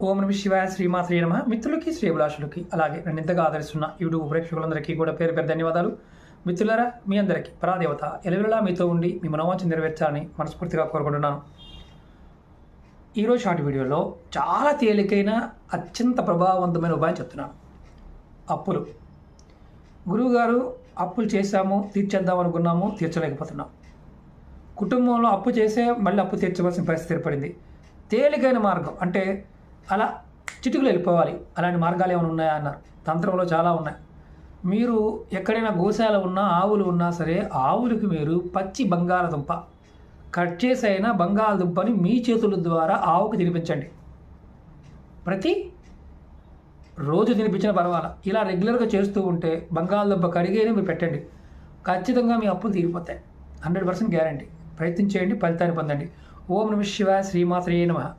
ఓం నమ శివాయ శ్రీమాత్రే నమః. మిత్రులకి శ్రేభిలాషులకి అలాగే నన్ను ఇంతగా ఆదరిస్తున్న యూట్యూబ్ ప్రేక్షకులందరికీ కూడా పేరు పేరు ధన్యవాదాలు. మిత్రులారా, మీ అందరికీ పరాదేవత ఎలవెల్లా మీతో ఉండి మీ మనోవాంఛ నెరవేర్చాలని మనస్ఫూర్తిగా కోరుకుంటున్నాను. ఈరోజు షార్ట్ వీడియోలో చాలా తేలికైన అత్యంత ప్రభావవంతమైన ఉపాయం చెప్తున్నాను. అప్పులు. గురువుగారు, అప్పులు చేశాము, తీర్చేద్దాం అనుకున్నాము, తీర్చలేకపోతున్నాం. కుటుంబంలో అప్పు చేసే మళ్ళీ అప్పు తీర్చవలసిన పరిస్థితి ఏర్పడింది. తేలికైన మార్గం అంటే అలా చిటికలు వెళ్ళిపోవాలి, అలాంటి మార్గాలు ఏమైనా ఉన్నాయా అన్నారు. తంత్రంలో చాలా ఉన్నాయి. మీరు ఎక్కడైనా గోశాల ఉన్నా, ఆవులు ఉన్నా సరే, ఆవులకి మీరు పచ్చి బంగాళదుంప కట్ చేసి అయినా బంగాళదుంపని మీ చేతుల ద్వారా ఆవుకు తినిపించండి. ప్రతి రోజు తినిపించినా పర్వాలా. ఇలా రెగ్యులర్గా చేస్తూ ఉంటే బంగాళదుంప కడిగేనే మీరు పెట్టండి, ఖచ్చితంగా మీ అప్పులు తీరిపోతాయి. 100% గ్యారంటీ. ప్రయత్నించేయండి, ఫలితాన్ని పొందండి. ఓం నమ శివాయ శ్రీమాత్రే నమః.